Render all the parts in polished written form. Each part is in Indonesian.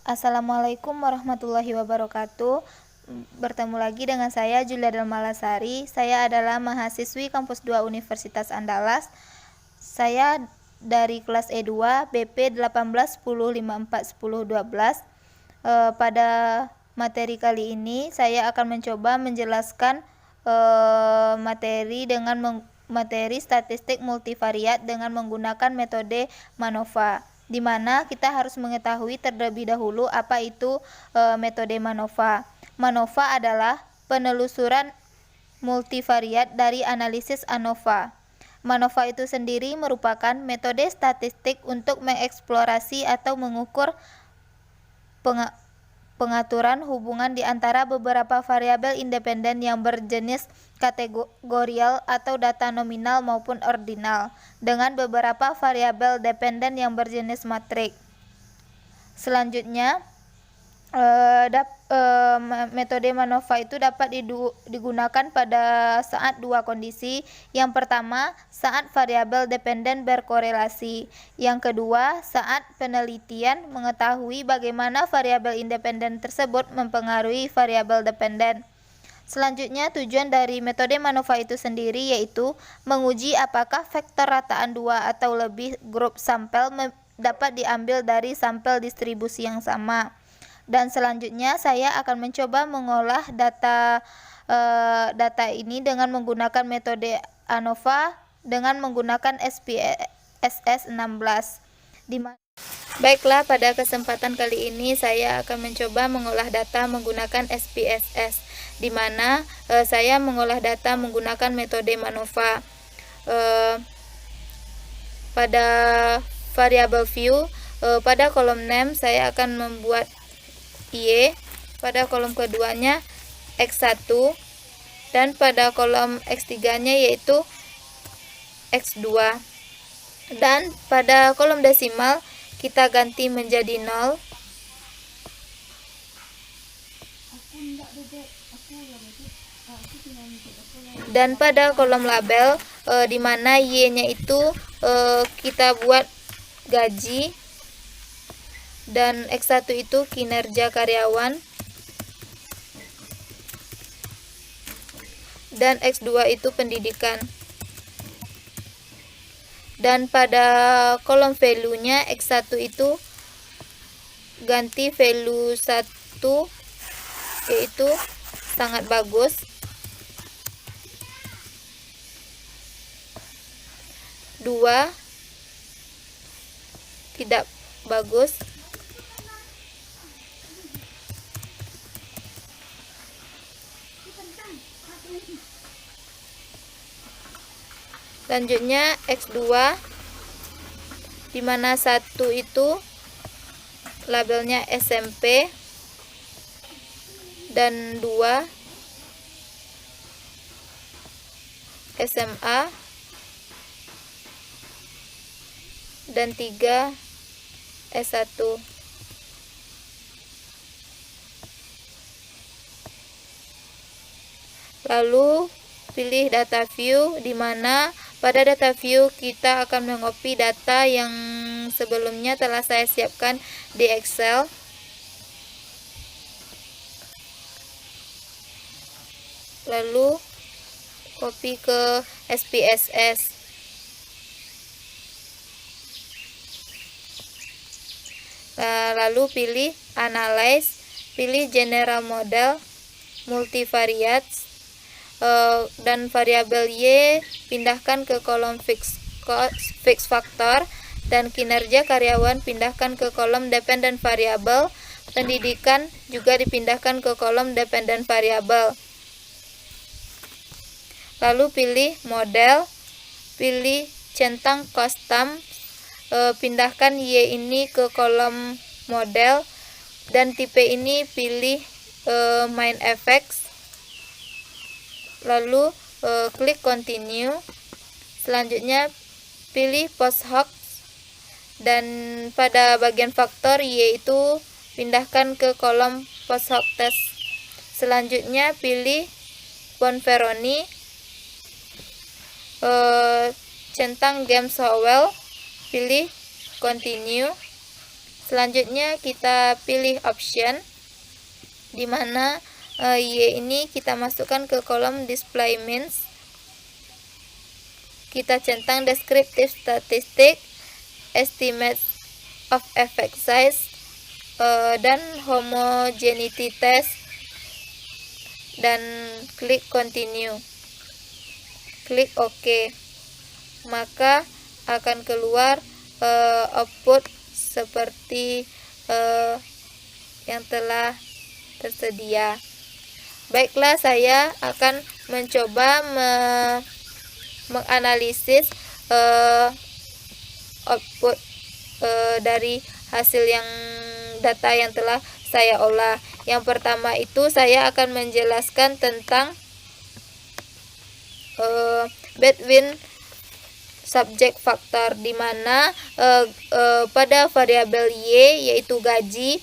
Assalamualaikum warahmatullahi wabarakatuh. Bertemu lagi dengan saya Julia Dalmalasari. Saya adalah mahasiswi kampus 2 Universitas Andalas. Saya dari kelas E2 BP 1810541012. Pada materi kali ini saya akan mencoba menjelaskan materi statistik multivariat dengan menggunakan metode MANOVA, di mana kita harus mengetahui terlebih dahulu apa itu metode MANOVA. MANOVA adalah penelusuran multivariat dari analisis ANOVA. MANOVA itu sendiri merupakan metode statistik untuk mengeksplorasi atau mengukur pengaturan hubungan di antara beberapa variabel independen yang berjenis kategorial atau data nominal maupun ordinal dengan beberapa variabel dependen yang berjenis matrik. Selanjutnya, metode MANOVA itu dapat digunakan pada saat dua kondisi. Yang pertama, saat variabel dependen berkorelasi. Yang kedua, saat penelitian mengetahui bagaimana variabel independen tersebut mempengaruhi variabel dependen. Selanjutnya, tujuan dari metode MANOVA itu sendiri yaitu menguji apakah vektor rataan dua atau lebih grup sampel dapat diambil dari sampel distribusi yang sama. Dan selanjutnya saya akan mencoba mengolah data ini dengan menggunakan metode ANOVA dengan menggunakan SPSS 16. Baiklah, pada kesempatan kali ini saya akan mencoba mengolah data menggunakan SPSS, di mana saya mengolah data menggunakan metode MANOVA. Pada variable view, pada kolom name saya akan membuat Y, pada kolom keduanya X1, dan pada kolom X3-nya yaitu X2. Dan pada kolom desimal kita ganti menjadi 0. Dan pada kolom label di mana Y-nya itu kita buat gaji, dan X1 itu kinerja karyawan, dan X2 itu pendidikan. Dan pada kolom value-nya X1 itu ganti value 1, yaitu sangat bagus. Dua, tidak bagus. Selanjutnya X2, di mana 1 itu labelnya SMP, dan 2 SMA, dan 3 S1. Lalu pilih data view, di mana pada data view kita akan mengcopy data yang sebelumnya telah saya siapkan di Excel. Lalu copy ke SPSS. Lalu pilih Analyze, pilih General Model, Multivariate, dan variabel Y pindahkan ke kolom fix factor, dan kinerja karyawan pindahkan ke kolom dependent variable, pendidikan juga dipindahkan ke kolom dependent variable. Lalu pilih model, pilih centang custom, pindahkan Y ini ke kolom model, dan tipe ini pilih main effects. Lalu klik continue. Selanjutnya pilih post hoc, dan pada bagian faktor Y itu pindahkan ke kolom post hoc test. Selanjutnya pilih Bonferroni, centang James Howell, pilih continue. Selanjutnya kita pilih option, di mana Y ini kita masukkan ke kolom display means. Kita centang descriptive statistic, estimate of effect size, dan homogeneity test, dan klik continue. Klik OK. Maka akan keluar output seperti yang telah tersedia. Baiklah, saya akan mencoba menganalisis output dari hasil data yang telah saya olah. Yang pertama itu saya akan menjelaskan tentang Baldwin subject factor, di mana pada variabel Y yaitu gaji,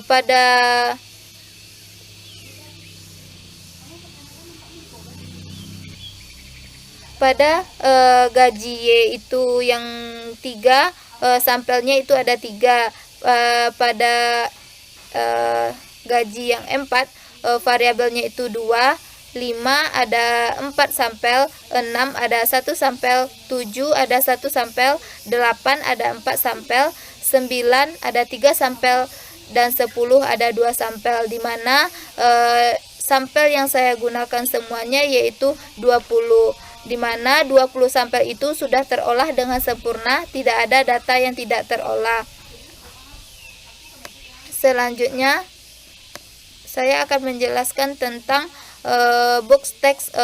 pada gaji Y itu yang 3, sampelnya itu ada 3. Pada gaji yang 4, variabelnya itu 2, 5 ada 4 sampel, 6 ada 1 sampel, 7 ada 1 sampel, 8 ada 4 sampel, 9 ada 3 sampel, dan 10 ada 2 sampel, di mana sampel yang saya gunakan semuanya yaitu 20, di mana 20 sampel itu sudah terolah dengan sempurna, tidak ada data yang tidak terolah. Selanjutnya saya akan menjelaskan tentang box text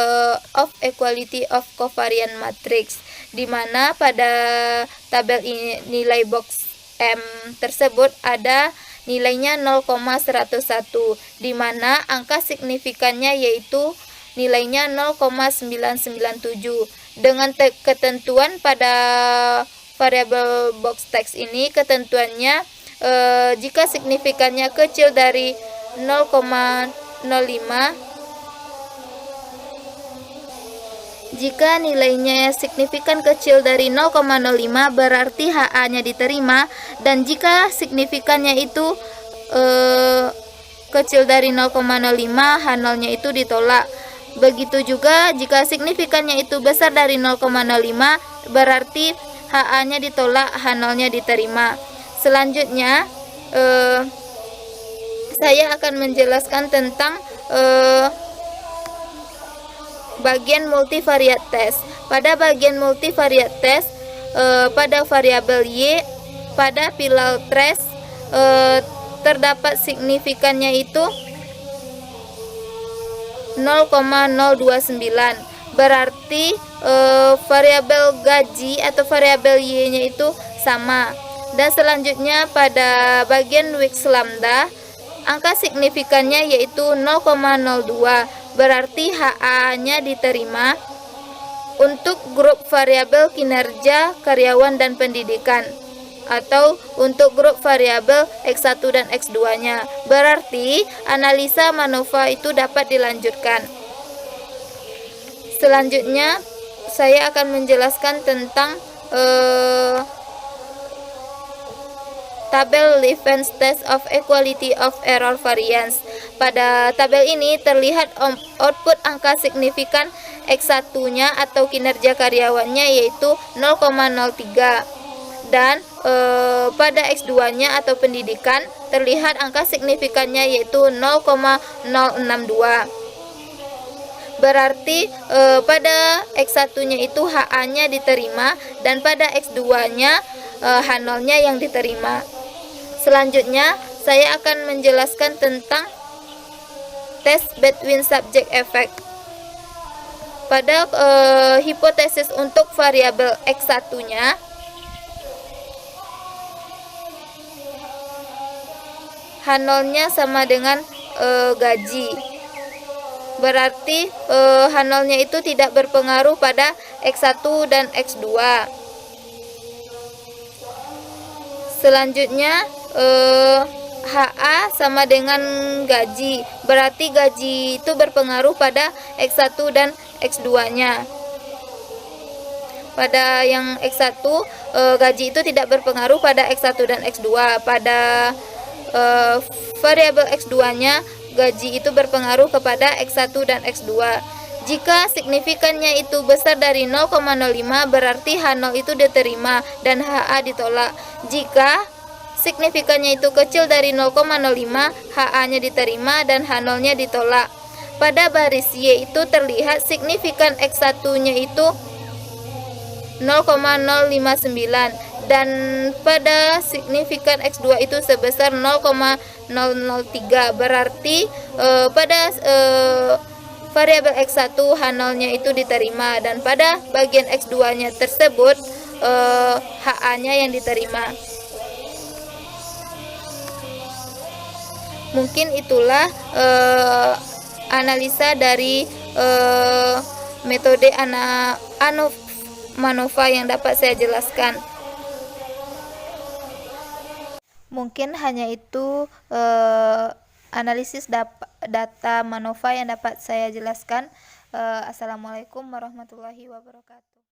of equality of covariant matrix, di mana pada tabel ini nilai box M tersebut ada nilainya 0,101, di mana angka signifikannya yaitu nilainya 0,997. Dengan ketentuan pada variabel box text ini, ketentuannya jika signifikannya kecil dari 0,05, jika nilainya signifikan kecil dari 0,05 berarti HA-nya diterima, dan jika signifikannya itu kecil dari 0,05, H0-nya itu ditolak. Begitu juga jika signifikannya itu besar dari 0,05 berarti HA-nya ditolak, H0-nya diterima. Selanjutnya saya akan menjelaskan tentang bagian multivariate test. Pada bagian multivariate test, pada variabel Y, pada pilal trace terdapat signifikannya itu 0,029. Berarti variabel gaji atau variabel Y-nya itu sama. Dan selanjutnya pada bagian Wix lambda, angka signifikannya yaitu 0,02. Berarti HA-nya diterima untuk grup variabel kinerja, karyawan, dan pendidikan, atau untuk grup variabel X1 dan X2-nya. Berarti analisa MANOVA itu dapat dilanjutkan. Selanjutnya saya akan menjelaskan tentang tabel Levens Test of Equality of Error Variance. Pada tabel ini terlihat output angka signifikan X1-nya atau kinerja karyawannya yaitu 0,03, dan pada X2-nya atau pendidikan terlihat angka signifikannya yaitu 0,062. Berarti pada X1-nya itu HA-nya diterima, dan pada X2-nya H0-nya yang diterima. Selanjutnya saya akan menjelaskan tentang tes Baldwin subject effect. Pada hipotesis untuk variabel X1-nya, H0-nya sama dengan gaji. Berarti H0-nya itu tidak berpengaruh pada X1 dan X2. Selanjutnya HA sama dengan gaji. Berarti gaji itu berpengaruh pada X1 dan X2-nya. Pada yang X1 gaji itu tidak berpengaruh pada X1 dan X2. Pada variabel X2-nya gaji itu berpengaruh kepada X1 dan X2. Jika signifikannya itu besar dari 0,05 berarti H0 itu diterima dan HA ditolak. Jika signifikannya itu kecil dari 0,05, HA-nya diterima dan H0-nya ditolak. Pada baris Y itu terlihat signifikan X1-nya itu 0,059 dan pada signifikan X2 itu sebesar 0,003. Berarti pada variabel X1 H0-nya itu diterima dan pada bagian X2-nya tersebut HA-nya yang diterima. Mungkin itulah analisa dari metode ANOVA yang dapat saya jelaskan. Mungkin hanya itu analisis data MANOVA yang dapat saya jelaskan. Assalamualaikum warahmatullahi wabarakatuh.